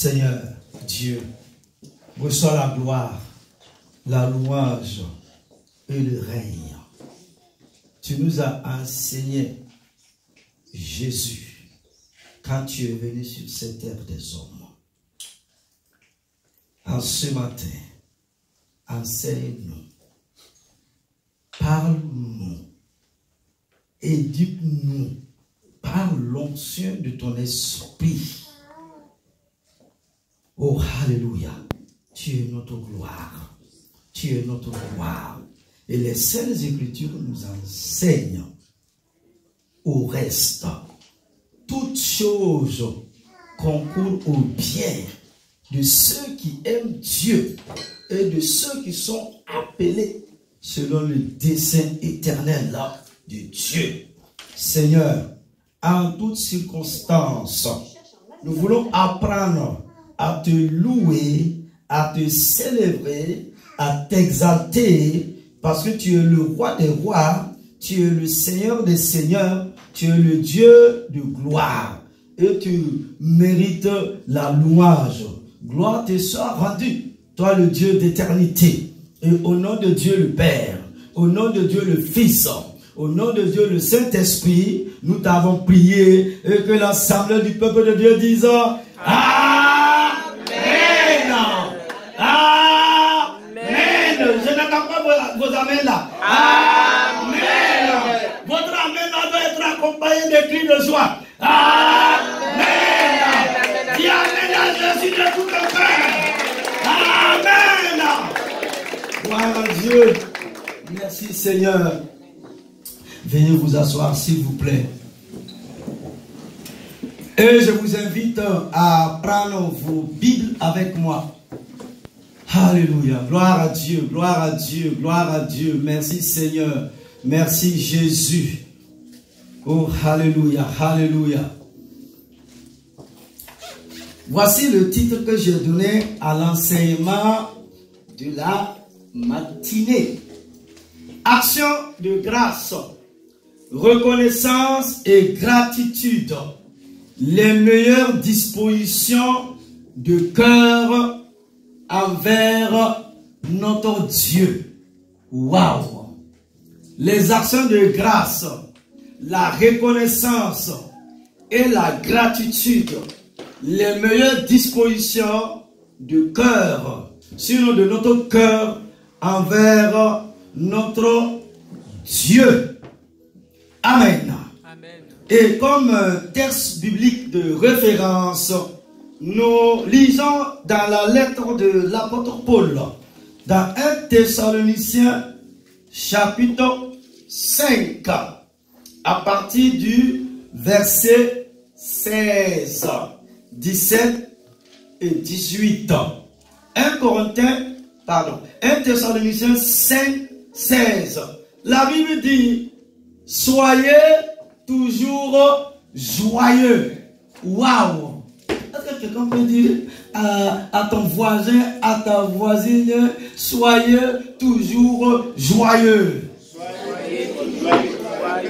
Seigneur Dieu, reçois la gloire, la louange et le règne. Tu nous as enseigné, Jésus, quand tu es venu sur cette terre des hommes. En ce matin, enseigne-nous, parle-nous, éduque-nous par l'onction de ton esprit. Oh, alléluia, tu es notre gloire, tu es notre gloire. Et les Saintes Écritures nous enseignent au reste. Toutes choses concourent au bien de ceux qui aiment Dieu et de ceux qui sont appelés selon le dessein éternel de Dieu. Seigneur, en toutes circonstances, nous voulons apprendre à te louer, à te célébrer, à t'exalter, parce que tu es le roi des rois, tu es le Seigneur des seigneurs, tu es le Dieu de gloire et tu mérites la louange. Gloire te soit rendue, toi le Dieu d'éternité. Et au nom de Dieu le Père, au nom de Dieu le Fils, au nom de Dieu le Saint-Esprit, nous t'avons prié et que l'ensemble du peuple de Dieu dise Amen. Amen. Je n'entends pas vos amens là. Amen. Votre amen doit être accompagné de cris de joie. Amen. Dis Amen à Jésus de tout ton cœur. Amen. Gloire à Dieu. Merci Seigneur. Veuillez vous asseoir s'il vous plaît. Et je vous invite à prendre vos Bibles avec moi. Alléluia. Gloire à Dieu, gloire à Dieu, gloire à Dieu. Merci Seigneur. Merci Jésus. Oh, alléluia, alléluia. Voici le titre que j'ai donné à l'enseignement de la matinée. Action de grâce, reconnaissance et gratitude. Les meilleures dispositions de cœur envers notre Dieu. Waouh! Les actions de grâce, la reconnaissance et la gratitude. Les meilleures dispositions de cœur, sinon de notre cœur envers notre Dieu. Amen. Amen. Et comme texte biblique de référence, nous lisons dans la lettre de l'apôtre Paul, dans 1 Thessaloniciens chapitre 5, à partir du verset 16, 17 et 18. 1 Thessaloniciens 5, 16. La Bible dit, soyez toujours joyeux. Waouh! Est-ce que quelqu'un peut dire à ton voisin, à ta voisine, soyez toujours joyeux?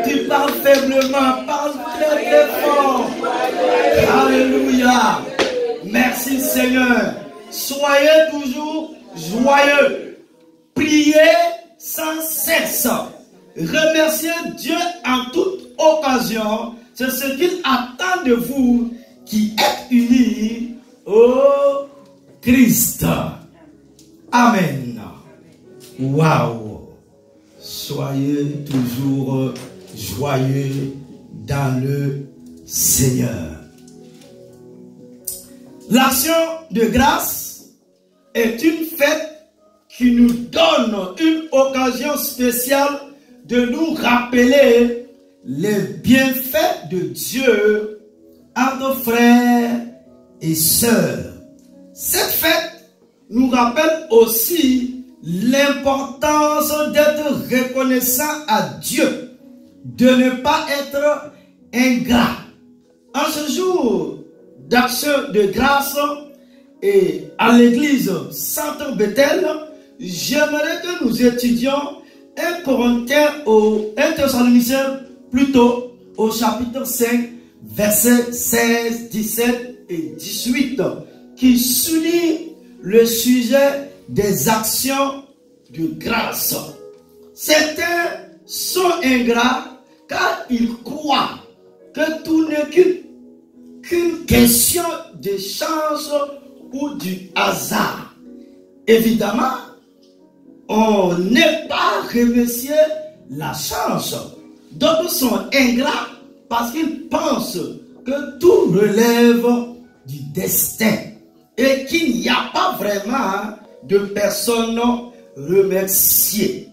Tu parles faiblement, parle très très fort. Alléluia. Merci Seigneur. Soyez toujours joyeux. Priez sans cesse. Remerciez Dieu en toute occasion. C'est ce qu'il attend de vous qui êtes unis au Christ. Amen. Waouh. Soyez toujours joyeux dans le Seigneur. L'action de grâce est une fête qui nous donne une occasion spéciale de nous rappeler les bienfaits de Dieu à nos frères et sœurs. Cette fête nous rappelle aussi l'importance d'être reconnaissant à Dieu, de ne pas être ingrat. En ce jour d'action de grâce et à l'église Centre Bethel, j'aimerais que nous étudions 1 Thessaloniciens plutôt au chapitre 5, versets 16, 17 et 18. qui souligne le sujet des actions de grâce. Certains sont ingrats car ils croient que tout n'est qu'une question de chance ou du hasard. Évidemment, on n'est pas remercié la chance. D'autres sont ingrats parce qu'ils pensent que tout relève du destin et qu'il n'y a pas vraiment de personnes remerciées.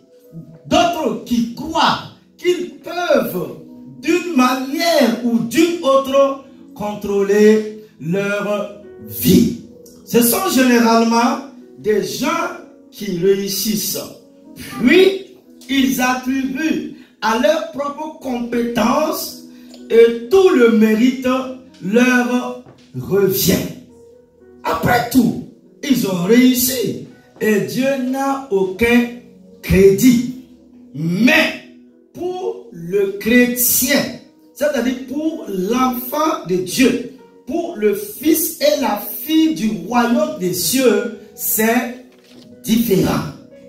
D'autres qui croient qu'ils peuvent d'une manière ou d'une autre contrôler leur vie. Ce sont généralement des gens qui réussissent. Puis, ils attribuent à leurs propres compétences et tout le mérite leur revient. Après tout, ils ont réussi et Dieu n'a aucun crédit. Mais pour le chrétien, c'est-à-dire pour l'enfant de Dieu, pour le fils et la fille du royaume des cieux, c'est différent.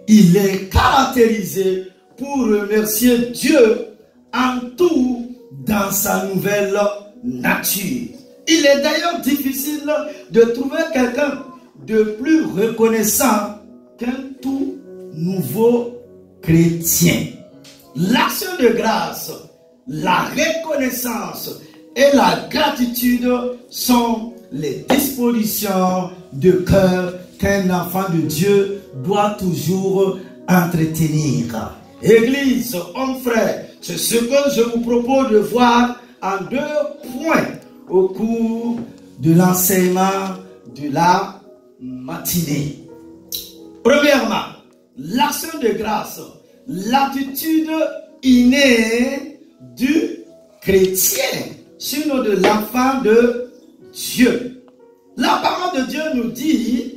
Il est caractérisé pour remercier Dieu en tout dans sa nouvelle nature. Il est d'ailleurs difficile de trouver quelqu'un de plus reconnaissant qu'un tout nouveau chrétien. L'action de grâce, la reconnaissance et la gratitude sont les dispositions de cœur qu'un enfant de Dieu doit toujours entretenir. Église, hommes frères, c'est ce que je vous propose de voir en 2 points au cours de l'enseignement de la matinée. Premièrement, l'action de grâce, l'attitude innée du chrétien, sinon de l'enfant de Dieu. La parole de Dieu nous dit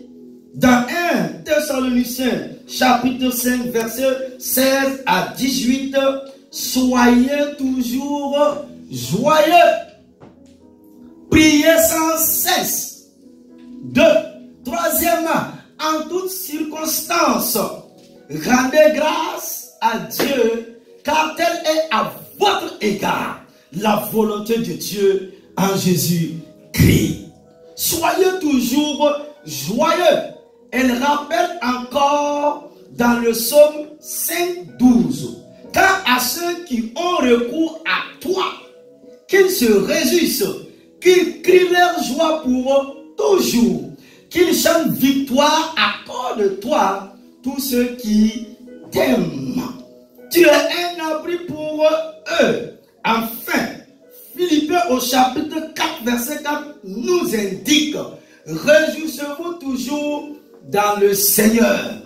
dans 1 Thessaloniciens chapitre 5 verset 16 à 18, soyez toujours joyeux, priez sans cesse. 2. Troisièmement, en toutes circonstances, rendez grâce à Dieu, car telle est à votre égard la volonté de Dieu en Jésus-Christ. Soyez toujours joyeux. Elle rappelle encore dans le psaume 5:12, car à ceux qui ont recours à toi, qu'ils se réjouissent, qu'ils crient leur joie pour toujours, qu'ils chantent victoire à cause de toi, tous ceux qui t'aiment. Tu es un abri pour eux. Enfin, Philippiens au chapitre 4, verset 4 nous indique, réjouissez-vous toujours dans le Seigneur.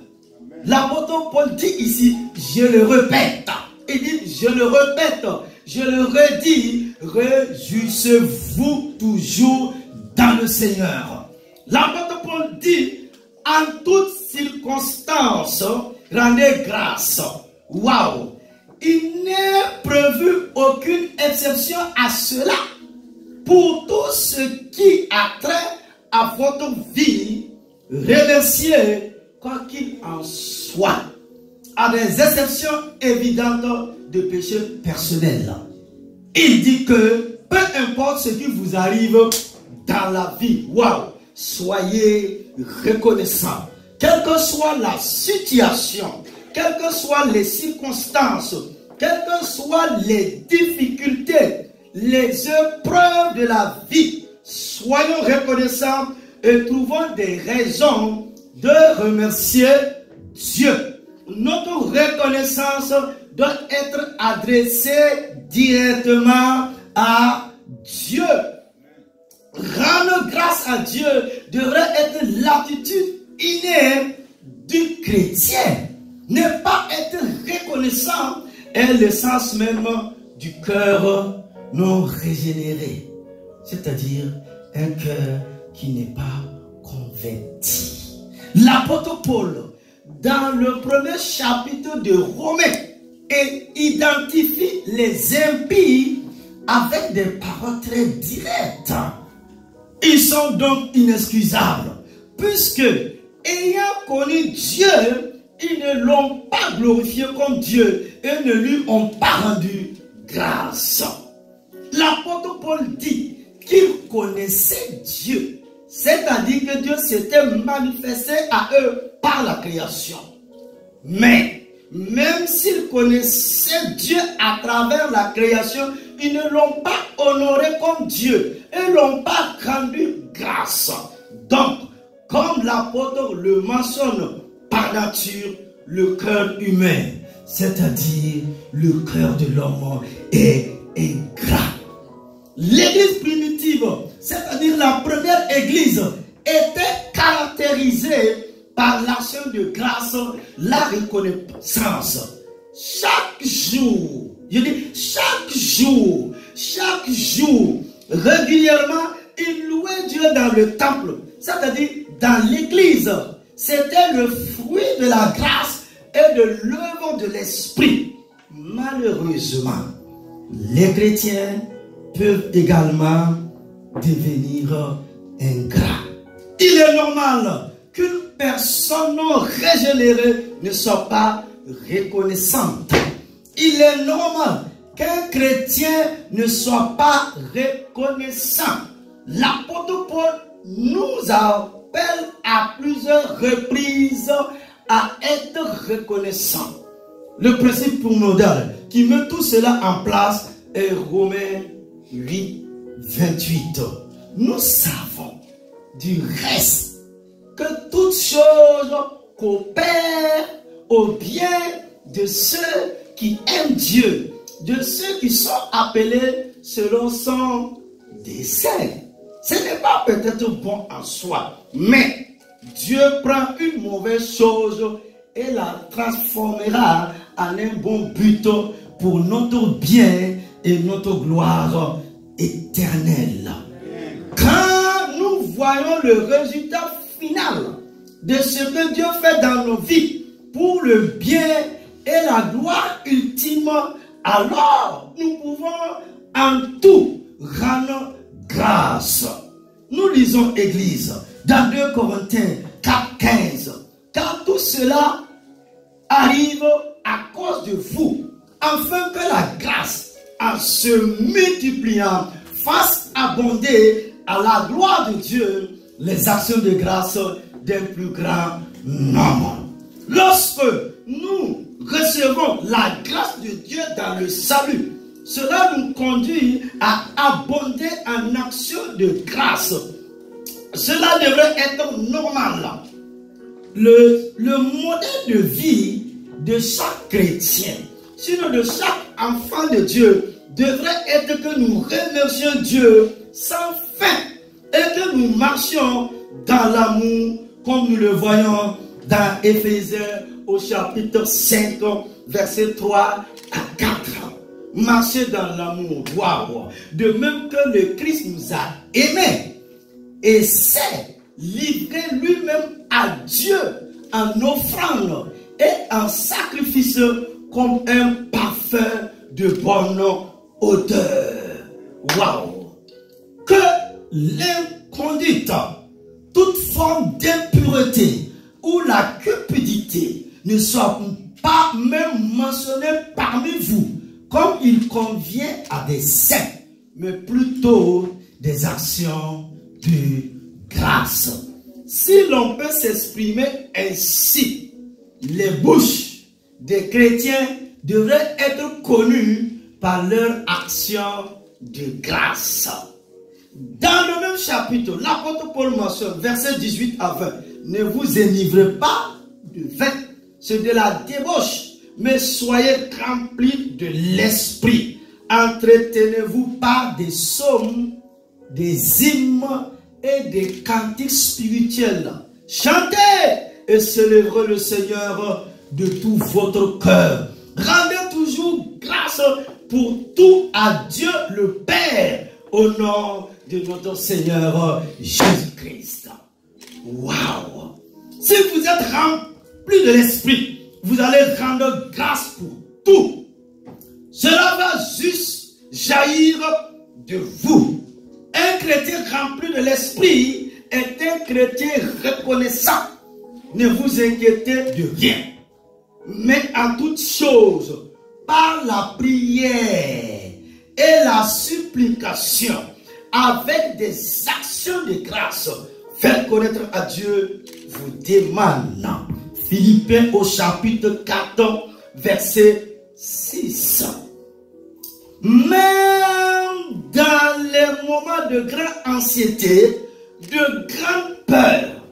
L'apôtre Paul dit ici, je le répète. Il dit, je le répète, je le redis, réjouissez-vous toujours dans le Seigneur. L'apôtre Paul dit, en toutes circonstances, rendez grâce. Waouh! Il n'est prévu aucune exception à cela. Pour tout ce qui a trait à votre vie, remerciez quoi qu'il en soit, à des exceptions évidentes de péché personnel. Il dit que peu importe ce qui vous arrive dans la vie, waouh, soyez reconnaissants. Quelle que soit la situation, quelles que soient les circonstances, quelles que soient les difficultés, les épreuves de la vie, soyons reconnaissants et trouvons des raisons de remercier Dieu. Notre reconnaissance doit être adressée directement à Dieu. Rendre grâce à Dieu devrait être l'attitude innée du chrétien. Ne pas être reconnaissant est le sens même du cœur non régénéré, c'est-à-dire un cœur qui n'est pas converti. L'apôtre Paul, dans le premier chapitre de Romains, identifie les impies avec des paroles très directes. Ils sont donc inexcusables, puisque, ayant connu Dieu, ils ne l'ont pas glorifié comme Dieu et ne lui ont pas rendu grâce. L'apôtre Paul dit qu'il connaissait Dieu, c'est-à-dire que Dieu s'était manifesté à eux par la création. Mais, même s'ils connaissaient Dieu à travers la création, ils ne l'ont pas honoré comme Dieu et ne l'ont pas rendu grâce. Donc, comme l'apôtre le mentionne, par nature, le cœur humain, c'est-à-dire le cœur de l'homme, est ingrat. L'église primitive, c'est-à-dire la première église, était caractérisée par l'action de grâce, la reconnaissance. Chaque jour, je dis chaque jour, régulièrement, ils louaient Dieu dans le temple, c'est-à-dire dans l'église. C'était le fruit de la grâce et de l'œuvre de l'esprit. Malheureusement, les chrétiens peuvent également devenir ingrats. Il est normal qu'une personne régénérée ne soit pas reconnaissante. Il est normal qu'un chrétien ne soit pas reconnaissant. L'apôtre Paul nous appelle à plusieurs reprises à être reconnaissant. Le principe primordial qui met tout cela en place est Romains 8, 28. Nous savons du reste que toutes choses coopèrent au bien de ceux qui aiment Dieu, de ceux qui sont appelés selon son dessein. Ce n'est pas peut-être bon en soi, mais Dieu prend une mauvaise chose et la transformera en un bon but pour notre bien et notre gloire éternelle. Quand nous voyons le résultat final de ce que Dieu fait dans nos vies pour le bien et la gloire ultime, alors nous pouvons en tout rendre grâce. Nous lisons Église dans 2 Corinthiens 4, 15. Car tout cela arrive à cause de vous, afin que la grâce, en se multipliant, fasse abonder à la gloire de Dieu les actions de grâce d'un plus grand nombre. Lorsque nous recevons la grâce de Dieu dans le salut, cela nous conduit à abonder en actions de grâce. Cela devrait être normal. Le modèle de vie de chaque chrétien, sinon de chaque enfant de Dieu, devrait être que nous remercions Dieu sans fin et que nous marchions dans l'amour comme nous le voyons dans Éphésiens au chapitre 5, verset 3 à 4. Marcher dans l'amour, wow. De même que le Christ nous a aimés et s'est livré lui-même à Dieu en offrande et en sacrifice comme un parfum de bonne odeur. Wow. Que l'inconduite, toute forme d'impureté ou la cupidité ne soit pas même mentionnée parmi vous, comme il convient à des saints, mais plutôt des actions de grâce. Si l'on peut s'exprimer ainsi, les bouches des chrétiens devraient être connues par leur action de grâce. Dans le même chapitre, l'apôtre Paul mentionne, verset 18 à 20, ne vous enivrez pas de vin, c'est de la débauche, mais soyez remplis de l'esprit. Entretenez-vous par des psaumes, des hymnes et des cantiques spirituels. Chantez et célébrez le Seigneur de tout votre cœur. Rendez toujours grâce pour tout à Dieu le Père au nom de notre Seigneur Jésus-Christ. Waouh! Si vous êtes remplis de l'esprit, vous allez rendre grâce pour tout. Cela va juste jaillir de vous. Un chrétien rempli de l'esprit est un chrétien reconnaissant. Ne vous inquiétez de rien, mais en toute chose, par la prière et la supplication, avec des actions de grâce, faites connaître à Dieu vos demandes. Philippiens au chapitre 4, verset 6. Même dans les moments de grande anxiété, de grande peur,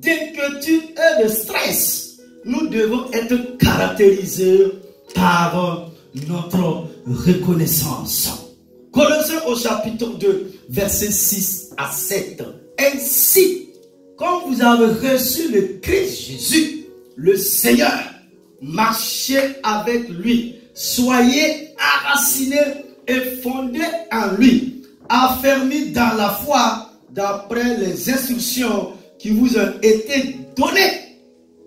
d'inquiétude et de stress, nous devons être caractérisés par notre reconnaissance. Colossiens au chapitre 2, versets 6 à 7. Ainsi, comme vous avez reçu le Christ Jésus, le Seigneur, marchez avec lui, soyez enracinés et fondés en lui, affermis dans la foi, d'après les instructions qui vous ont été données,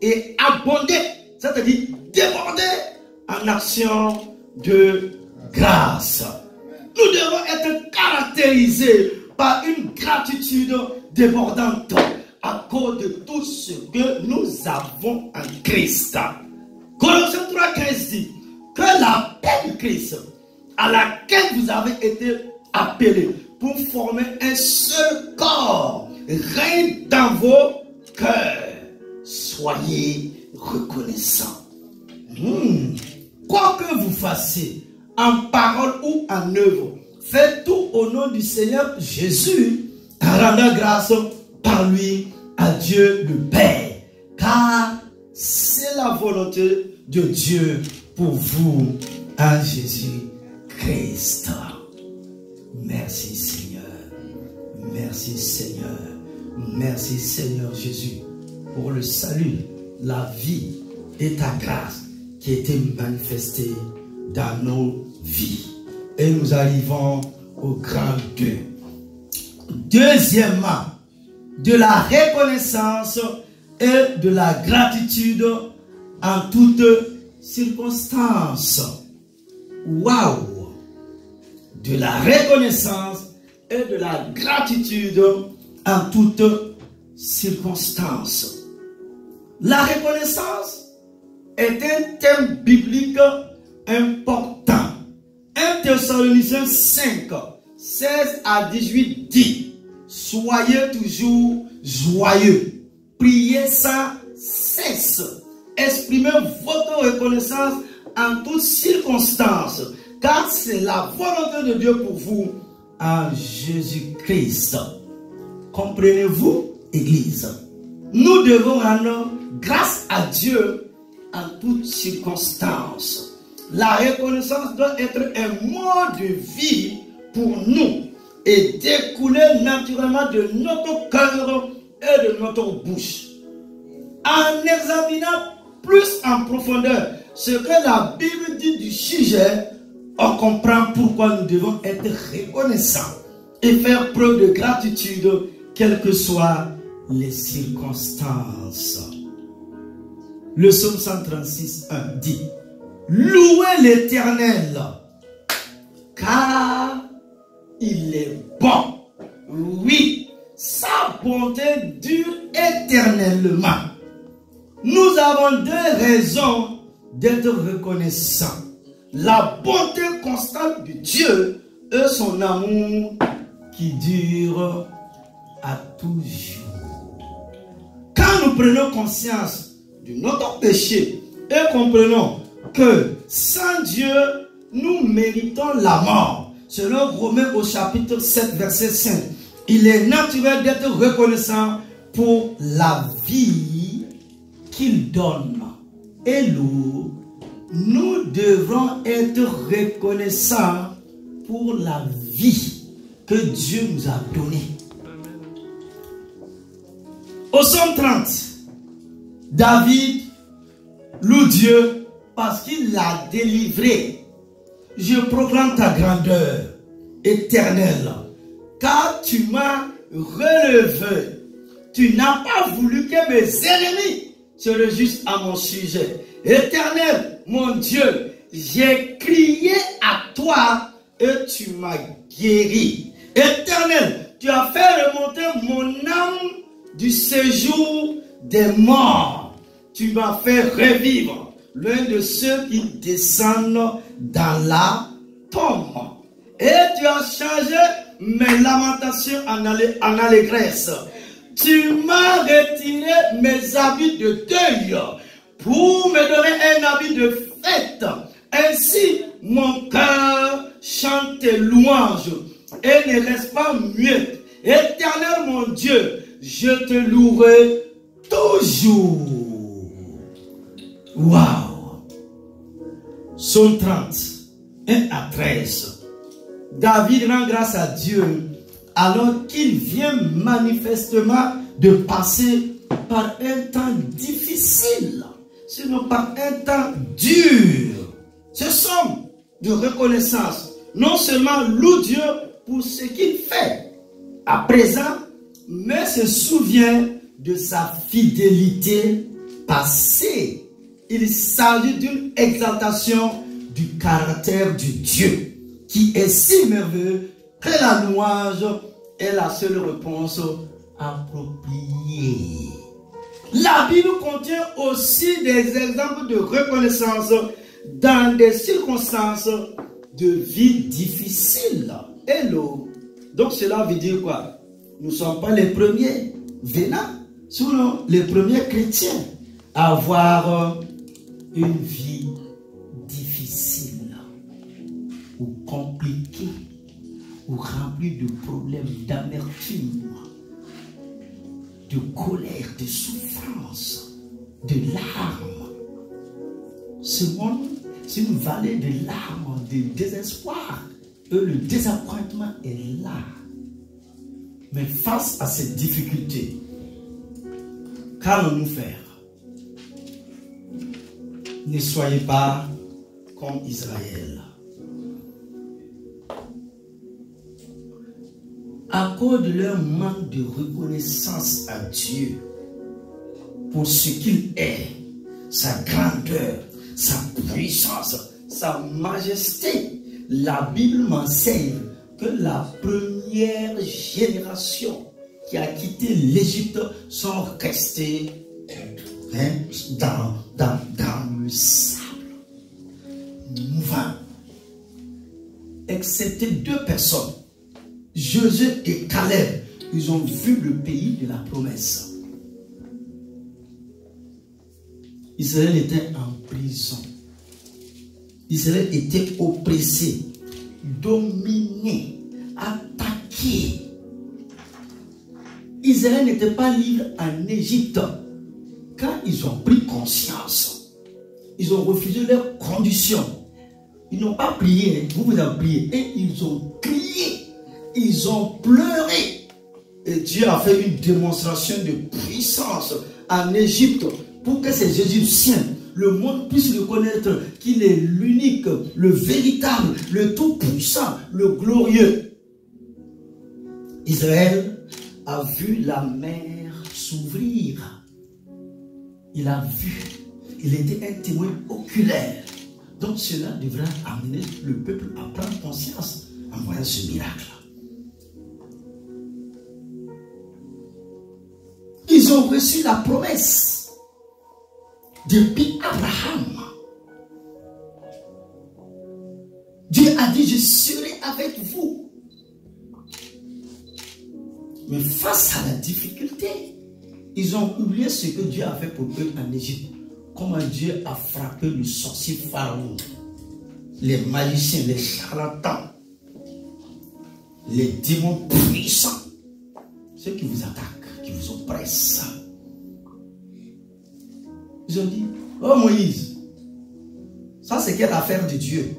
et abondez, c'est-à-dire débordez en action de grâce. Nous devons être caractérisés par une gratitude débordante à cause de tout ce que nous avons en Christ. Colossiens 3,15 dit que la paix du Christ, à laquelle vous avez été appelés pour former un seul corps, règne dans vos cœurs. Soyez reconnaissants. Quoi que vous fassiez, en parole ou en œuvre, faites tout au nom du Seigneur Jésus, en rendant grâce par lui à Dieu le Père, car c'est la volonté de Dieu pour vous en Jésus-Christ. Merci Seigneur, merci Seigneur, merci Seigneur Jésus pour le salut, la vie et ta grâce qui était manifestée dans nos vies. Et nous arrivons au grand 2. Deuxièmement, de la reconnaissance et de la gratitude en toutes circonstances. Waouh! De la reconnaissance et de la gratitude en toutes circonstances. La reconnaissance est un thème biblique important. 1 Thessaloniciens 5, 16 à 18 dit: soyez toujours joyeux, priez sans cesse, exprimez votre reconnaissance en toutes circonstances, car c'est la volonté de Dieu pour vous en Jésus-Christ. Comprenez-vous, Église? Nous devons rendre grâce à Dieu en toutes circonstances. La reconnaissance doit être un mode de vie pour nous et découler naturellement de notre cœur et de notre bouche. En examinant plus en profondeur ce que la Bible dit du sujet, on comprend pourquoi nous devons être reconnaissants et faire preuve de gratitude, quelles que soient les circonstances. Le psaume 136, 1 dit: louez l'Éternel, car il est bon. Oui, sa bonté dure éternellement. Nous avons deux raisons d'être reconnaissants: la bonté constante de Dieu et son amour qui dure à toujours. Quand nous prenons conscience de notre péché et comprenons que sans Dieu, nous méritons la mort, selon Romains au chapitre 7, verset 5, il est naturel d'être reconnaissant pour la vie qu'il donne. Et nous devrons être reconnaissants pour la vie que Dieu nous a donnée. Au psaume 30, David loue Dieu parce qu'il l'a délivré. Je proclame ta grandeur éternelle, car tu m'as relevé. Tu n'as pas voulu que mes ennemis se réjouissent à mon sujet. Éternel, mon Dieu, j'ai crié à toi et tu m'as guéri. Éternel, tu as fait remonter mon âme du séjour des morts. Tu m'as fait revivre, l'un de ceux qui descendent dans la tombe. Et tu as changé mes lamentations en allégresse. Tu m'as retiré mes habits de deuil pour me donner un habit de fête. Ainsi, mon cœur chante tes louanges et ne reste pas muet. Éternel mon Dieu, je te louerai toujours. Waouh! Psaume 30, 1 à 13. David rend grâce à Dieu alors qu'il vient manifestement de passer par un temps difficile, sinon par un temps dur. Ce psaume de reconnaissance non seulement loue Dieu pour ce qu'il fait à présent, mais se souvient de sa fidélité passée. Il s'agit d'une exaltation du caractère du Dieu qui est si merveilleux que la louange est la seule réponse appropriée. La Bible contient aussi des exemples de reconnaissance dans des circonstances de vie difficiles. Hello. Donc cela veut dire quoi? Nous ne sommes pas les premiers venants, sinon les premiers chrétiens à avoir une vie difficile ou compliquée ou remplie de problèmes, d'amertume, de colère, de souffrance, de larmes. Ce monde, c'est une vallée de larmes, de désespoir. Et le désappointement est là. Mais face à cette difficulté, qu'allons-nous faire? Ne soyez pas comme Israël. À cause de leur manque de reconnaissance à Dieu pour ce qu'il est, sa grandeur, sa puissance, sa majesté, la Bible m'enseigne que la première génération qui a quitté l'Égypte sont restés dans le sable mouvant, excepté 2 personnes, Josué et Caleb. Ils ont vu le pays de la promesse. Israël était en prison. Israël était oppressé, dominé, attaqué. Israël n'était pas libre en Égypte. Quand ils ont pris conscience, ils ont refusé leurs conditions. Ils n'ont pas prié, vous avez prié, et ils ont crié, ils ont pleuré. Et Dieu a fait une démonstration de puissance en Égypte pour que ces Égyptiens, le monde puisse reconnaître qu'il est l'unique, le véritable, le tout-puissant, le glorieux. Israël a vu la mer s'ouvrir. Il a vu. Il était un témoin oculaire. Donc cela devrait amener le peuple à prendre conscience en voyant ce miracle. Ils ont reçu la promesse depuis Abraham. Dieu a dit, je serai avec vous. Mais face à la difficulté, ils ont oublié ce que Dieu a fait pour eux en Égypte. Comment Dieu a frappé le sorcier Pharaon, les magiciens, les charlatans, les démons puissants, ceux qui vous attaquent, qui vous oppressent. Ils ont dit, oh Moïse, ça c'est quelle affaire de Dieu?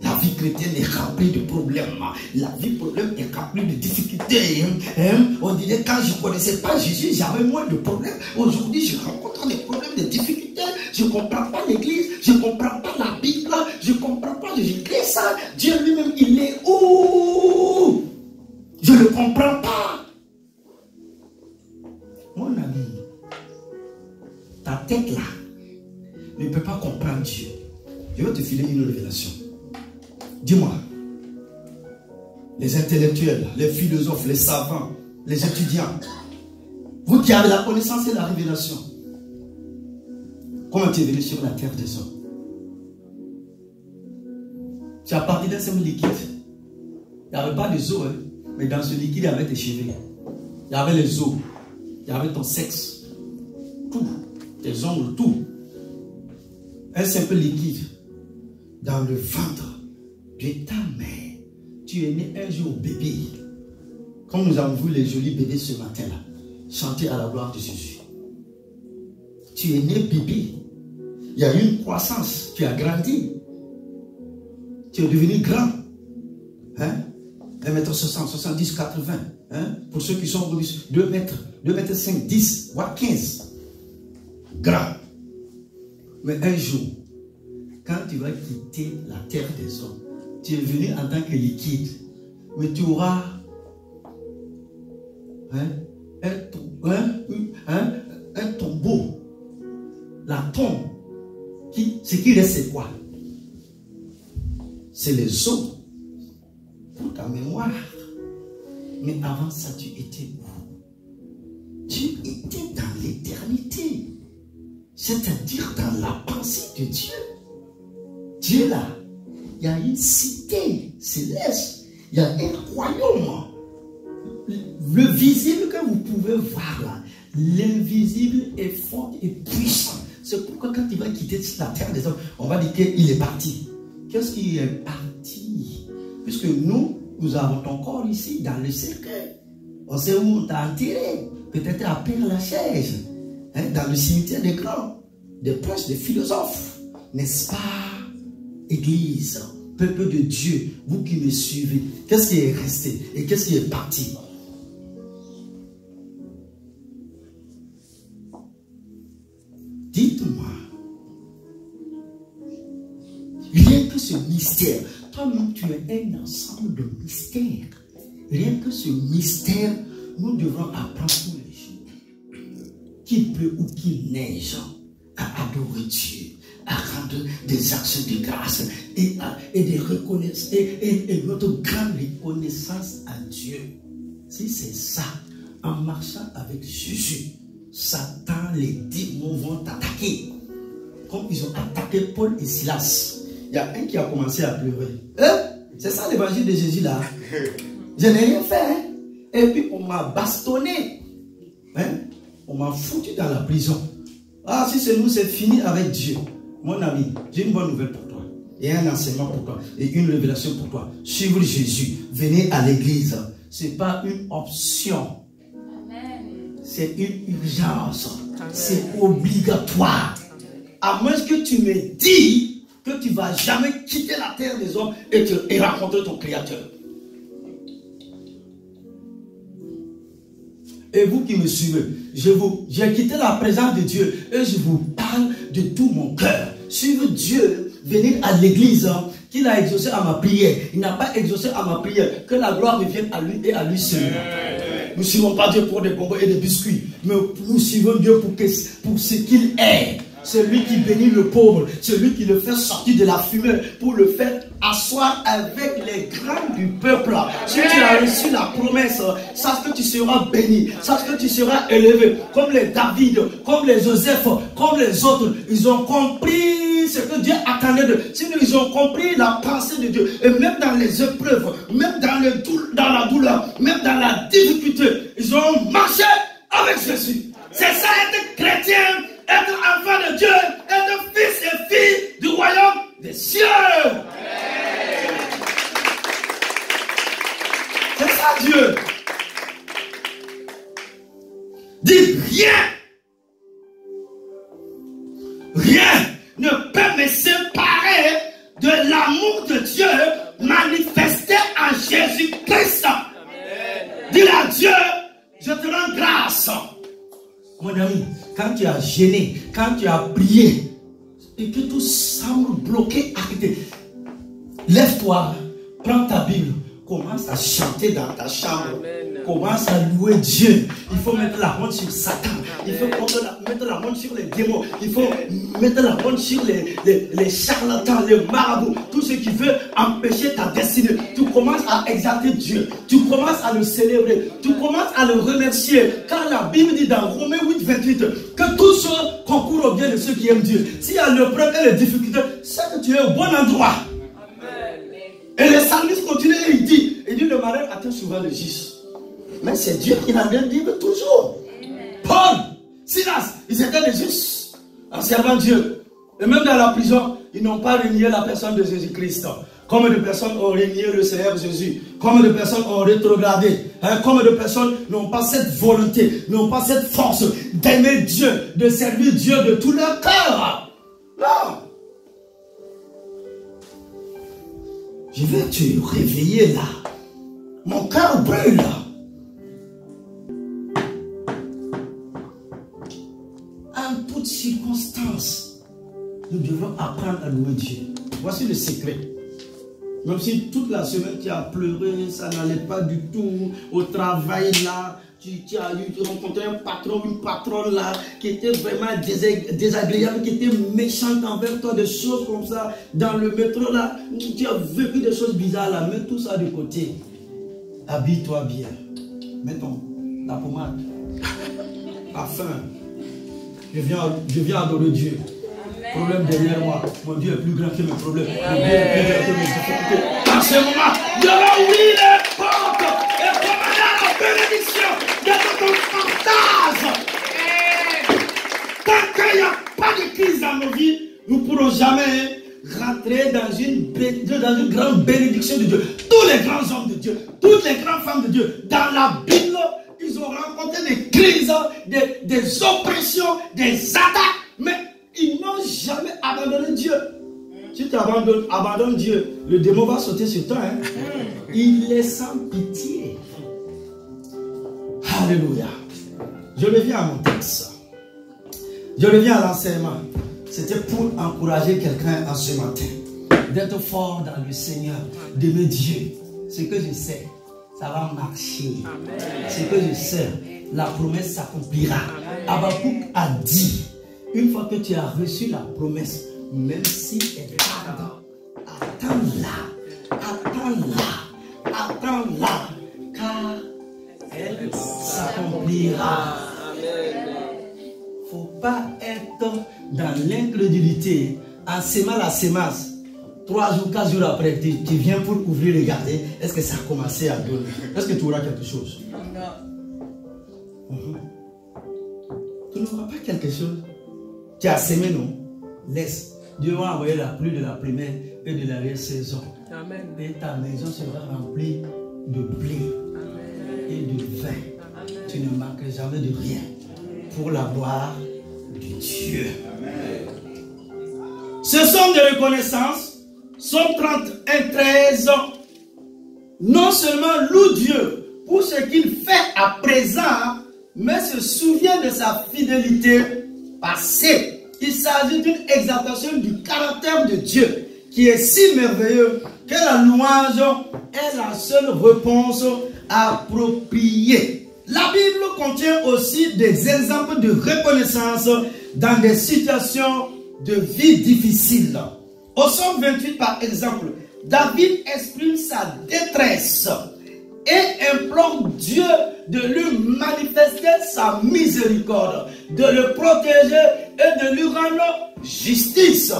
La vie chrétienne est remplie de problèmes. La vie problème est remplie de difficultés. On dirait quand je ne connaissais pas Jésus, j'avais moins de problèmes. Aujourd'hui, je rencontre des problèmes, des difficultés. Je ne comprends pas l'église, je ne comprends pas la Bible, je ne comprends pas l'église. Dieu lui-même, il est où? Je ne le comprends pas. Mon ami, ta tête là ne peut pas comprendre Dieu. Je vais te filer une révélation. Dis-moi, les intellectuels, les philosophes, les savants, les étudiants, vous qui avez la connaissance et la révélation, comment tu es venu sur la terre des hommes? Tu as parti d'un simple liquide. Il n'y avait pas des os, hein, mais dans ce liquide, il y avait tes cheveux. Il y avait les os. Il y avait ton sexe. Tout. Tes ongles, tout. Un simple liquide. Dans le ventre de ta mère. Tu es né un jour bébé. Comme nous avons vu les jolis bébés ce matin-là. Chanter à la gloire de Jésus. Tu es né bébé. Il y a eu une croissance. Tu as grandi. Tu es devenu grand. Hein? 1m60, 70, 80. Hein? Pour ceux qui sont 2 mètres, 5, 10, voire 15. Grand. Mais un jour, quand tu vas quitter la terre des hommes, tu es venu en tant que liquide. Mais tu auras un tombeau. La tombe. Ce qui reste, c'est quoi? C'est les os pour ta mémoire. Mais avant ça, tu étais où? Tu étais dans l'éternité. C'est-à-dire dans la pensée de Dieu. Dieu là, il y a une cité céleste. Il y a un royaume. Le visible que vous pouvez voir là, l'invisible est fort et puissant. C'est pourquoi quand il va quitter la terre des hommes, on va dire qu'il est parti. Qu'est-ce qui est parti? Puisque nous avons ton corps ici, dans le cercueil. On sait où on t'a enterré. Peut-être à Père-Lachaise, hein, dans le cimetière des grands, des princes, des philosophes. N'est-ce pas, Église, peuple de Dieu, vous qui me suivez, qu'est-ce qui est resté et qu'est-ce qui est parti? Dites-moi. Rien que ce mystère, toi-même tu es un ensemble de mystères. Rien que ce mystère, nous devons apprendre tous les jours. Qu'il pleut ou qu'il neige, à adorer Dieu, à rendre des actions de grâce et de reconnaissance et notre grande reconnaissance à Dieu. Si c'est ça, en marchant avec Jésus, Satan, les démons vont t'attaquer. Comme ils ont attaqué Paul et Silas. Il y a un qui a commencé à pleurer. C'est ça l'évangile de Jésus là. Je n'ai rien fait. Hein? Et puis on m'a bastonné. Hein? On m'a foutu dans la prison. Ah, si c'est nous, c'est fini avec Dieu. Mon ami, j'ai une bonne nouvelle pour toi. Et un enseignement pour toi. Et une révélation pour toi. Suivre Jésus. Venez à l'église. Ce n'est pas une option. C'est une urgence. C'est obligatoire. À moins que tu me dis que tu ne vas jamais quitter la terre des hommes et rencontrer ton Créateur. Et vous qui me suivez, j'ai quitté la présence de Dieu et je vous parle de tout mon cœur. Suivre Dieu, venir à l'église, hein, qu'il a exaucé à ma prière. Il n'a pas exaucé à ma prière. Que la gloire revienne à lui et à lui seul. Nous ne suivons pas Dieu pour des bonbons et des biscuits, mais nous suivons Dieu pour ce qu'il est. Celui qui bénit le pauvre, celui qui le fait sortir de la fumée pour le faire asseoir avec les grands du peuple. Si tu as reçu la promesse, sache que tu seras béni, sache que tu seras élevé, comme les David, comme les Joseph, comme les autres. Ils ont compris ce que Dieu attendait d'eux. Sinon, ils ont compris la pensée de Dieu. Et même dans les épreuves, même dans la douleur, même dans la difficulté, ils ont marché avec Jésus. C'est ça être chrétien. Être enfant de Dieu, être fils et fille du royaume des cieux. C'est ça Dieu. Dis rien ne peut me séparer de l'amour de Dieu manifesté en Jésus-Christ. Dis à Dieu, je te rends grâce. Mon ami, quand tu as gêné, quand tu as prié, et que tout semble bloqué, arrêtez. Lève-toi, prends ta Bible, commence à chanter dans ta chambre. Amen. Commence à louer Dieu. Il faut mettre la honte sur Satan. Il faut mettre la honte sur les démons. Il faut mettre la honte sur les charlatans, les marabouts, tout ce qui veut empêcher ta destinée. Tu commences à exalter Dieu, tu commences à le célébrer, tu commences à le remercier. Car la Bible dit dans Romains 8, 28 que toutes choses concourent au bien de ceux qui aiment Dieu. S'il y a l'épreuve et les difficultés, c'est que tu es au bon endroit. Et le psalmiste continue et il dit le malheur atteint souvent le juste. Mais c'est Dieu qui l'a bien dit toujours. Paul, Silas, ils étaient des justes en servant Dieu. Et même dans la prison, ils n'ont pas renié la personne de Jésus-Christ. Combien de personnes ont renié le Seigneur Jésus? Combien de personnes ont rétrogradé? Combien de personnes n'ont pas cette volonté, n'ont pas cette force d'aimer Dieu, de servir Dieu de tout leur cœur? Non. Je vais te réveiller là. Mon cœur brûle. En toutes circonstances, nous devons apprendre à louer Dieu. Voici le secret. Même si toute la semaine tu as pleuré, ça n'allait pas du tout au travail là, tu as rencontré un patron, une patronne là, qui était vraiment désagréable, qui était méchante envers toi, des choses comme ça, dans le métro là, tu as vécu des choses bizarres là, mets tout ça de côté. Habille-toi bien. Mets la pommade, parfum. Je viens adorer Dieu. Problème derrière moi. Mon Dieu est plus grand que mes problèmes. Mon Dieu est plus grand que mes difficultés. En ce moment, Dieu va ouvrir les portes et commander la bénédiction de ton partage. Tant qu'il n'y a pas de crise dans nos vies, nous ne pourrons jamais rentrer dans une grande bénédiction de Dieu. Tous les grands hommes de Dieu, toutes les grandes femmes de Dieu, dans la Bible, ils ont rencontré des crises, des oppressions, des attaques, mais ils n'ont jamais abandonné Dieu. Si tu abandonnes Dieu, le démon va sauter sur toi. Hein? Il est sans pitié. Alléluia. Je reviens à mon texte. Je reviens à l'enseignement. C'était pour encourager quelqu'un en ce matin. D'être fort dans le Seigneur, d'aimer Dieu. Ce que je sais, ça va marcher. Ce que je sais, la promesse s'accomplira. Habakkuk a dit, une fois que tu as reçu la promesse, même si elle tarde, attends-la, car elle s'accomplira. Faut pas être dans l'incrédulité en sémant la sémence. 3 jours, 4 jours après, tu viens pour ouvrir et regarder. Est-ce que ça a commencé à donner? Est-ce que tu auras quelque chose? Tu n'auras pas quelque chose. Tu as sémé, non? Laisse. Dieu va envoyer la pluie de la première et de l'arrière-saison. Et ta maison sera remplie de blé et de vin. Amen. Tu ne manqueras jamais de rien. Pour la gloire de Dieu. Amen. Ce sont des reconnaissances. Somme 31, 13. Non seulement loue Dieu pour ce qu'il fait à présent, mais se souvient de sa fidélité passée. Il s'agit d'une exaltation du caractère de Dieu qui est si merveilleux que la louange est la seule réponse appropriée. La Bible contient aussi des exemples de reconnaissance dans des situations de vie difficiles. Au Psaume 28, par exemple, David exprime sa détresse et implore Dieu de lui manifester sa miséricorde, de le protéger et de lui rendre justice.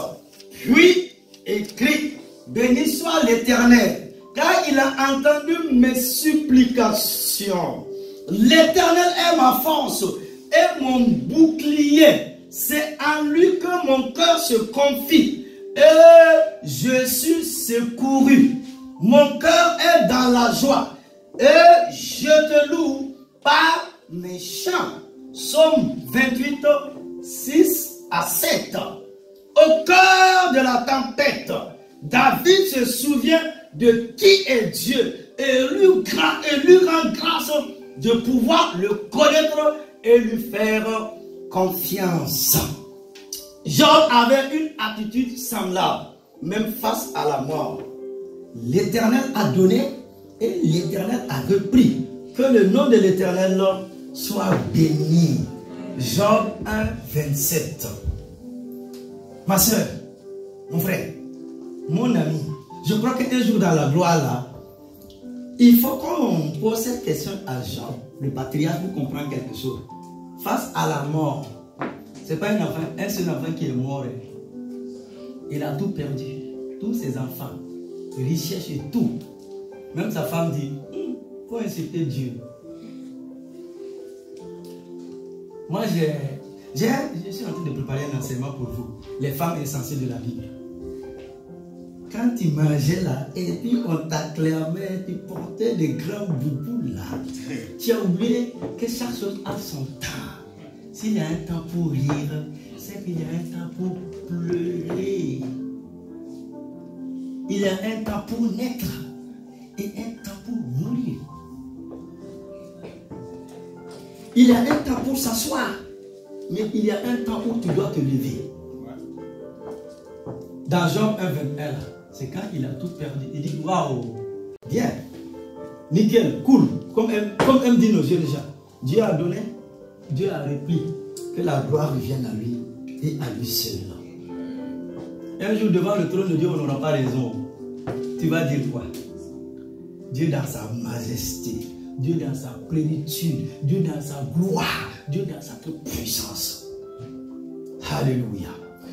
Puis écrit, béni soit l'Éternel, car il a entendu mes supplications. L'Éternel est ma force et mon bouclier. C'est en lui que mon cœur se confie et je suis secouru. Mon cœur est dans la joie et je te loue par mes chants. Psaume 28, 6 à 7. Au cœur de la tempête, David se souvient de qui est Dieu et lui rend grâce de pouvoir le connaître et lui faire confiance. Job avait une attitude semblable, même face à la mort. L'Éternel a donné et l'Éternel a repris. Que le nom de l'Éternel soit béni. Job 1, 27. Ma soeur, mon frère, mon ami, je crois qu'un jour dans la gloire là, Il faut qu'on pose cette question à Jean, le patriarche, pour comprendre quelque chose. Face à la mort, ce n'est pas un seul enfant qui est mort. Il a tout perdu. Tous ses enfants, richesse et tout. Même sa femme dit, faut insulter Dieu. Moi, je suis en train de préparer un enseignement pour vous. Les femmes insensées de la Bible. Quand tu mangeais là, et puis on t'acclamait, tu portais des grands boubous là, tu as oublié que chaque chose a son temps. S'il y a un temps pour rire, c'est qu'il y a un temps pour pleurer. Il y a un temps pour naître et un temps pour mourir. Il y a un temps pour s'asseoir, mais il y a un temps où tu dois te lever. Dans Job 1:21, c'est quand il a tout perdu. Il dit, waouh, bien, nickel, cool, comme aiment dit nos jeunes gens. Dieu a donné, Dieu a repris, que la gloire revienne à lui et à lui seul. Un jour devant le trône de Dieu, on n'aura pas raison. Tu vas dire quoi? Dieu dans sa majesté, Dieu dans sa plénitude, Dieu dans sa gloire, Dieu dans sa toute puissance. Alléluia.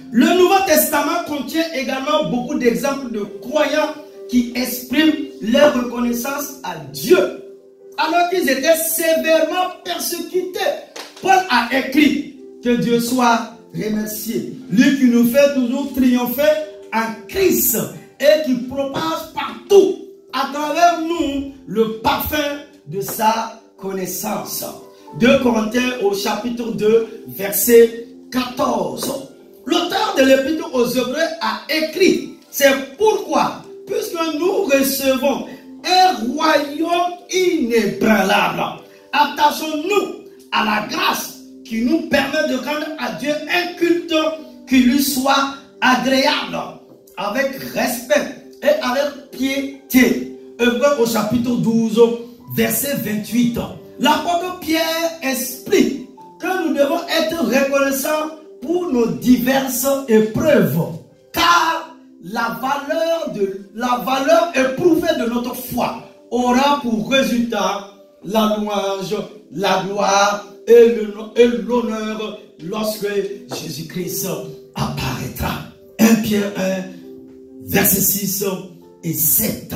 Le Nouveau Testament contient également beaucoup d'exemples de croyants qui expriment leur reconnaissance à Dieu, alors qu'ils étaient sévèrement persécutés. Paul a écrit que Dieu soit remercié, lui qui nous fait toujours triompher en Christ et qui propage partout à travers nous le parfum de sa connaissance. 2 Corinthiens au chapitre 2, verset 14. L'auteur de l'Épître aux Hébreux a écrit, c'est pourquoi, puisque nous recevons un royaume inébranlable, attachons-nous à la grâce qui nous permet de rendre à Dieu un culte qui lui soit agréable, avec respect et avec piété. Hébreux au chapitre 12, verset 28. L'apôtre Pierre explique que nous devons être reconnaissants pour nos diverses épreuves, car la valeur éprouvée de notre foi aura pour résultat la louange, la gloire et l'honneur lorsque Jésus-Christ apparaîtra. 1 Pierre 1, verset 6 et 7.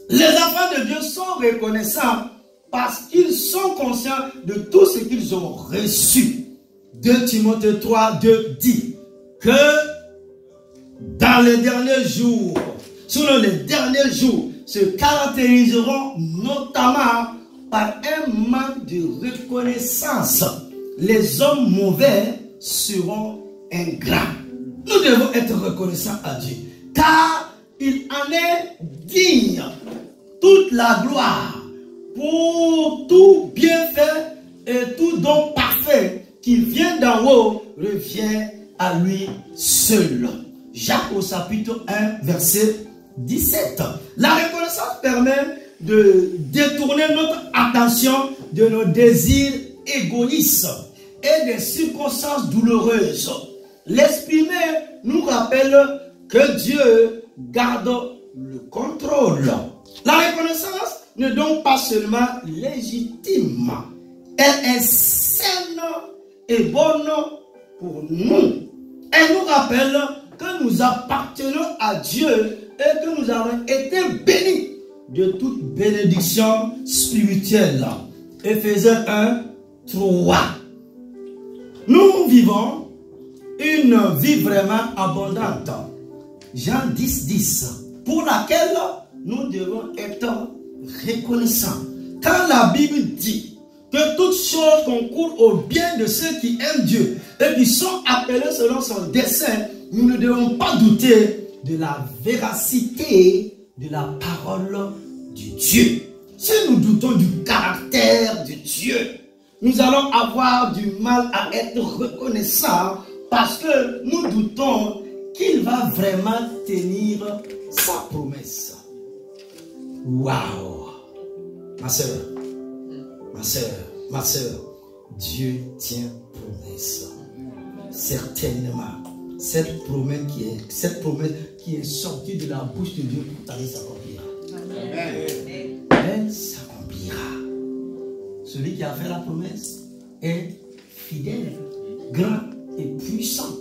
Les enfants de Dieu sont reconnaissants parce qu'ils sont conscients de tout ce qu'ils ont reçu. 2 Timothée 3, 2 dit que dans les derniers jours, selon les derniers jours, se caractériseront notamment par un manque de reconnaissance. Les hommes mauvais seront ingrats. Nous devons être reconnaissants à Dieu, car il en est digne. Toute la gloire pour tout bienfait et tout don parfait qui vient d'en haut revient à lui seul. Jacques au chapitre 1, verset 17. La reconnaissance permet de détourner notre attention de nos désirs égoïstes et des circonstances douloureuses. L'exprimer nous rappelle que Dieu garde le contrôle. La reconnaissance n'est donc pas seulement légitime, elle est saine et bonne pour nous. Elle nous rappelle que nous appartenons à Dieu et que nous avons été bénis de toute bénédiction spirituelle. Éphésiens 1, 3. Nous vivons une vie vraiment abondante. Jean 10, 10. Pour laquelle nous devons être reconnaissants. Quand la Bible dit que toutes choses concourent au bien de ceux qui aiment Dieu et qui sont appelés selon son dessein, nous ne devons pas douter de la véracité de la parole du Dieu. Si nous doutons du caractère de Dieu, nous allons avoir du mal à être reconnaissants parce que nous doutons qu'il va vraiment tenir sa promesse. Waouh! Ma soeur, ma soeur, Dieu tient promesse. Certainement, cette promesse qui est sortie de la bouche de Dieu pour t'aller s'accomplir. Amen. celui qui a fait la promesse est fidèle, grand et puissant.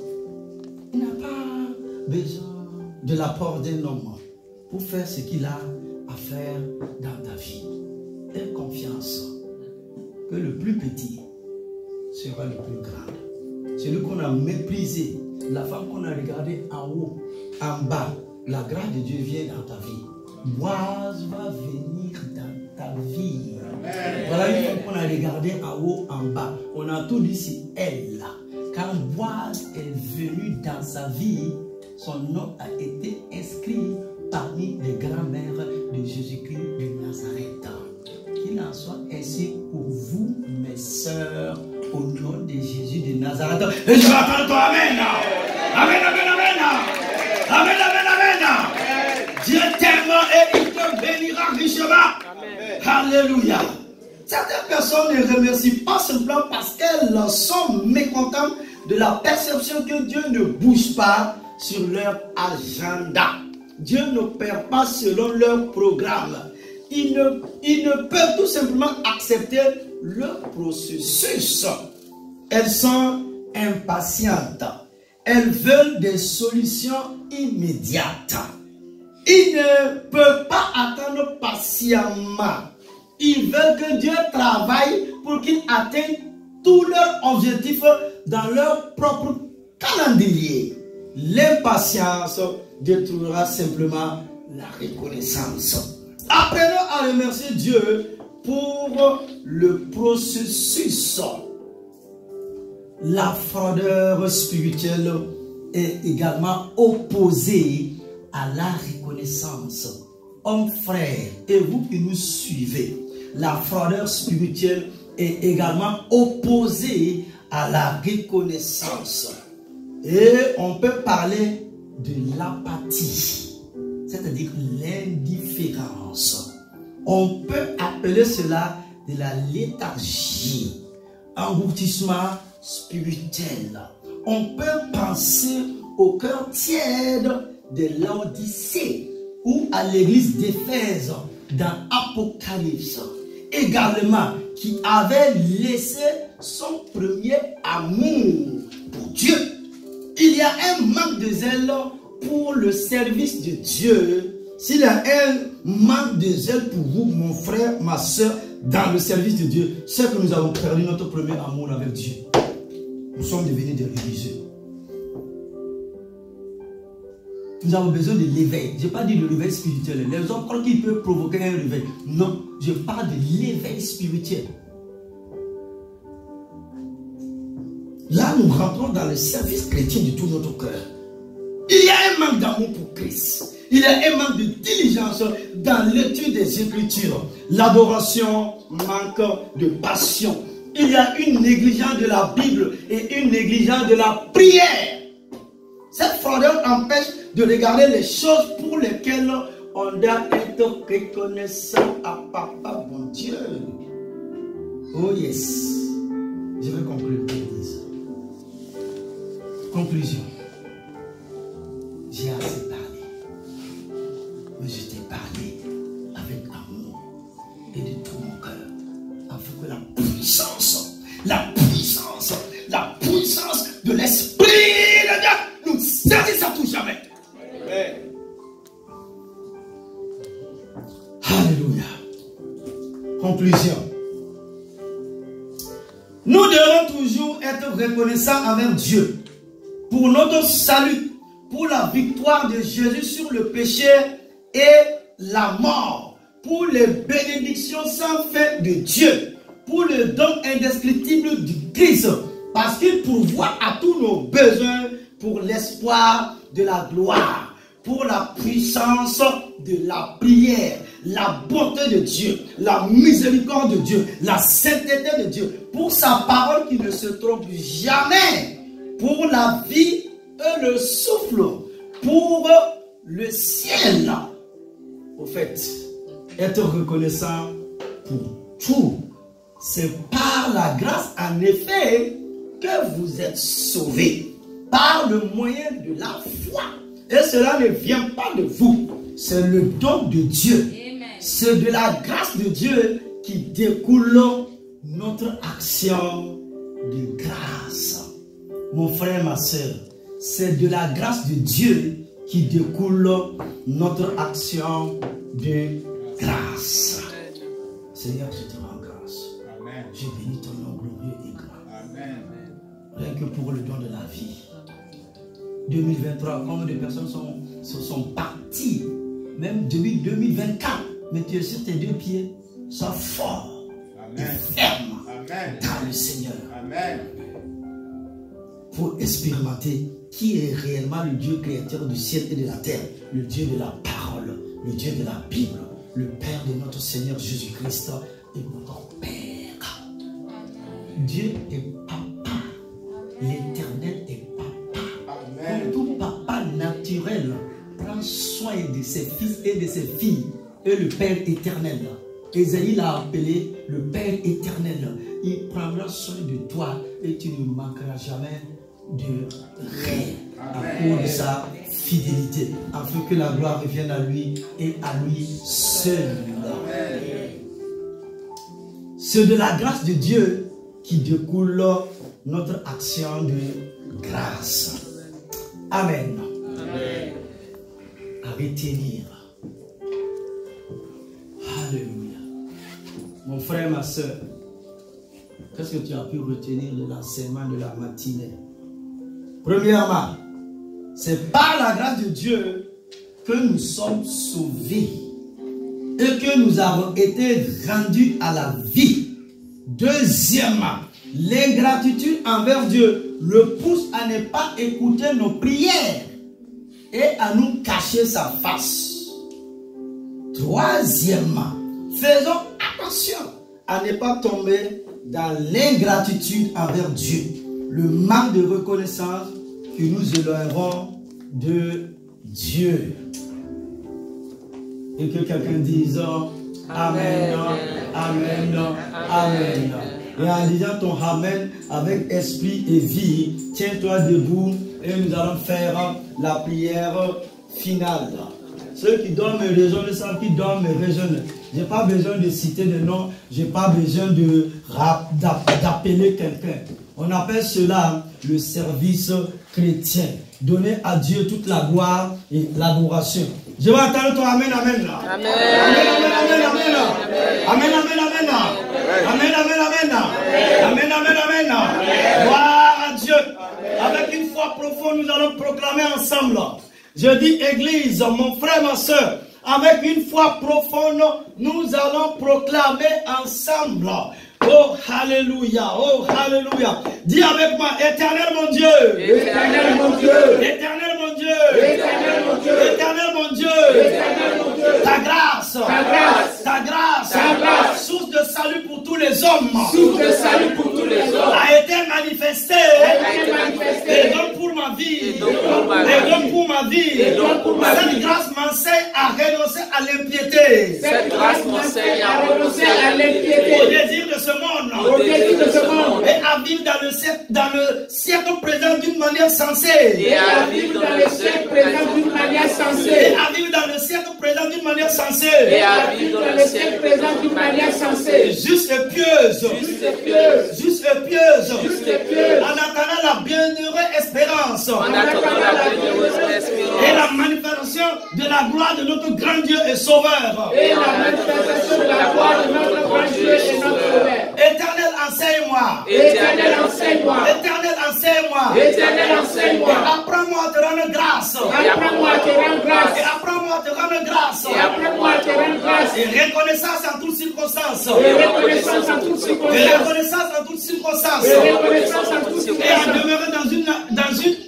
Il n'a pas besoin de l'apport d'un homme pour faire ce qu'il a à faire dans ta vie. Aie confiance que le plus petit sera le plus grand. Celui qu'on a méprisé, la femme qu'on a regardée en haut, en bas, la grâce de Dieu vient dans ta vie. Boaz va venir dans ta vie. Amen. Voilà une femme qu'on a regardée en haut, en bas. On a tout dit, c'est elle. Quand Boaz est venu dans sa vie, son nom a été inscrit parmi les grands-mères de Jésus-Christ de Nazareth. Qu'il en soit ainsi pour vous, mes sœurs, au nom de Jésus de Nazareth. Et je vais attendre toi, amen. Amen, amen, amen. Amen, amen, amen. Dieu t'aime et il te bénira richement. Alléluia. Certaines personnes ne remercient pas simplement parce qu'elles sont mécontentes de la perception que Dieu ne bouge pas sur leur agenda. Dieu n'opère pas selon leur programme. Ils ne peuvent tout simplement accepter le processus. Elles sont impatientes. Elles veulent des solutions immédiates. Ils ne peuvent pas attendre patiemment. Ils veulent que Dieu travaille pour qu'ils atteignent tous leurs objectifs dans leur propre calendrier. L'impatience détruira simplement la reconnaissance. Apprenons à remercier Dieu pour le processus. La froideur spirituelle est également opposée à la reconnaissance. Hommes, frères, et vous qui nous suivez, la froideur spirituelle est également opposée à la reconnaissance. Et on peut parler de l'apathie, c'est-à-dire l'indifférence. On peut appeler cela de la léthargie, engloutissement spirituel. On peut penser au cœur tiède de Laodicée ou à l'église d'Éphèse dans Apocalypse, également qui avait laissé son premier amour pour Dieu. Il y a un manque de zèle pour le service de Dieu. S'il y a un manque de zèle pour vous, mon frère, ma soeur, dans le service de Dieu, c'est que nous avons perdu notre premier amour avec Dieu. Nous sommes devenus des religieux. Nous avons besoin de l'éveil. Je n'ai pas dit le réveil spirituel. Les hommes croient qu'ils peuvent provoquer un réveil. Non, je parle de l'éveil spirituel. Là, nous rentrons dans le service chrétien de tout notre cœur. Il y a un manque d'amour pour Christ. Il y a un manque de diligence dans l'étude des Écritures. L'adoration manque de passion. Il y a une négligence de la Bible et une négligence de la prière. Cette froideur empêche de regarder les choses pour lesquelles on doit être reconnaissant à Papa, bon Dieu. Oh yes. Je vais conclure. Conclusion. J'ai assez parlé. Mais je t'ai parlé avec amour et de tout mon cœur. Afin que la puissance de l'Esprit de Dieu nous saisisse à tout jamais. Amen. Alléluia. Conclusion. Nous devons toujours être reconnaissants envers Dieu pour notre salut, pour la victoire de Jésus sur le péché et la mort, pour les bénédictions sans fin de Dieu, pour le don indescriptible du Christ, parce qu'il pourvoit à tous nos besoins pour l'espoir de la gloire, pour la puissance de la prière, la bonté de Dieu, la miséricorde de Dieu, la sainteté de Dieu, pour sa parole qui ne se trompe jamais, pour la vie et le souffle, pour le ciel. Au fait, être reconnaissant pour tout, c'est par la grâce en effet que vous êtes sauvés, par le moyen de la foi. Et cela ne vient pas de vous, c'est le don de Dieu. C'est de la grâce de Dieu qui découle notre action de grâce. Mon frère, ma soeur, c'est de la grâce de Dieu qui découle notre action de grâce. Seigneur, je te rends grâce. Amen. Je bénis ton nom glorieux et grand. Amen. Rien que pour le don de la vie. 2023, combien de personnes sont parties, même depuis 2024, mais tu es sur tes deux pieds, sois fort. Amen. Et ferme. Amen. Dans le Seigneur. Amen. Pour expérimenter qui est réellement le Dieu créateur du ciel et de la terre, le Dieu de la parole, le Dieu de la Bible, le Père de notre Seigneur Jésus-Christ et notre Père. Dieu est papa, l'Éternel est papa. Amen. Comme tout papa naturel prend soin de ses fils et de ses filles, et le Père éternel. Ésaïe l'a appelé le Père éternel. Il prendra soin de toi et tu ne manqueras jamais de rien à cause de sa fidélité, afin que la gloire revienne à lui et à lui seul. C'est de la grâce de Dieu qui découle notre action de grâce. Amen. Amen. À retenir. Alléluia. Mon frère, ma soeur, qu'est-ce que tu as pu retenir de l'enseignement de la matinée? Premièrement, c'est par la grâce de Dieu que nous sommes sauvés et que nous avons été rendus à la vie. Deuxièmement, l'ingratitude envers Dieu le pousse à ne pas écouter nos prières et à nous cacher sa face. Troisièmement, faisons attention à ne pas tomber dans l'ingratitude envers Dieu, le manque de reconnaissance que nous éloignerons de Dieu. Et que quelqu'un dise Amen, Amen, Amen. Et en disant ton Amen avec esprit et vie, tiens-toi debout et nous allons faire la prière finale. Ceux qui dorment me rejoignent, ceux qui dorment me rejoignent. Je n'ai pas besoin de citer des noms, je n'ai pas besoin d'appeler quelqu'un. On appelle cela le service chrétien. Donner à Dieu toute la gloire et l'adoration. Je vais attendre ton Amen, Amen. Amen, Amen, Amen, Amen. Amen, Amen, Amen. Amen, Amen, Amen. Amen, Amen, Amen. Gloire à Dieu. Avec une foi profonde, nous allons proclamer ensemble. Je dis Église, mon frère, ma soeur, avec une foi profonde, nous allons proclamer ensemble. Oh, alléluia, oh, alléluia. Dis avec moi, Éternel mon Dieu. Éternel mon Dieu. Éternel mon Dieu. Éternel mon Dieu. Éternel mon Dieu. Éternel mon Dieu. Ta grâce. Ta grâce. Ta grâce. Ta grâce. Source de salut pour tous les hommes. Source de salut pour tous les hommes. A été manifestée. Et donc pour ma vie. Et donc pour ma vie. Cette grâce m'enseigne à renoncer à l'impiété. Cette grâce m'enseigne à renoncer à l'impiété. Au désir de ce monde. Au désir de ce monde. Et à vivre dans le siècle présent d'une manière sensée. Et à vivre dans le siècle présent d'une manière sensée. Et à vivre dans le siècle présent d'une manière sensée. Et à vivre dans le siècle présent d'une manière sensée. Juste et pieuse. Juste et pieuse. Juste et pieuse. Juste et pieuse. En attendant la bienheureuse espérance. En attendant la bienheureuse espérance. Et la manifestation de la gloire de notre grand Dieu et Sauveur. Et la manifestation de la gloire de notre grand Dieu et notre Sauveur. Éternel, enseigne-moi. Éternel, enseigne-moi. Éternel, enseigne-moi. Éternel, enseigne-moi. Apprends-moi à te rendre grâce. Apprends-moi à te rendre grâce. Et apprends-moi à te rendre grâce. Et apprends-moi à te rendre grâce. Et reconnaissance en toutes circonstances. Et reconnaissance en toutes circonstances. Et reconnaissance en toutes circonstances. Et reconnaissance en toutes circonstances. Et à demeurer dans une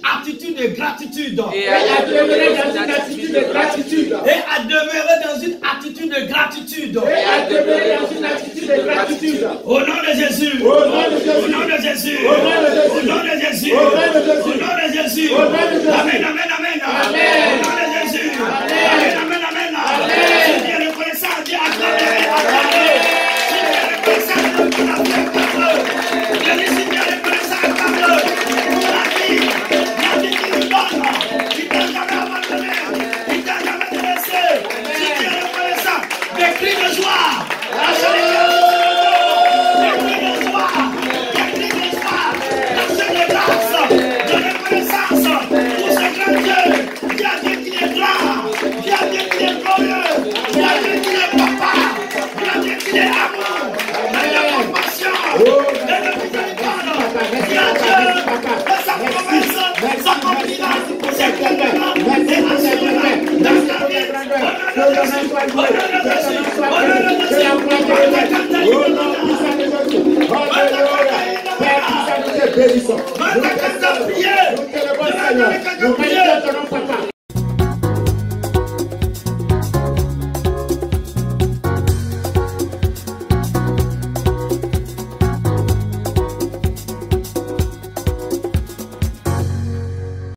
attitude de gratitude. Et à demeurer dans une attitude de gratitude. Et à demeurer dans une attitude de gratitude. Et à demeurer dans une attitude de gratitude. Au nom de Jésus. Au nom de Jésus. Au nom de Jésus. Au nom de Jésus. Au nom de Jésus. Amen, amen, amen. Au nom de Jésus. Amen, amen, amen. Si tu es reconnaissant, dis acclamez, acclamez. Si tu es reconnaissant, acclamez. Je dis si tu es reconnaissant, acclamez. Pour la vie qui nous donne. Il t'a jamais abandonné. Il t'a jamais délaissé. Si tu es reconnaissant, des cris de joie. Alléluia. Nous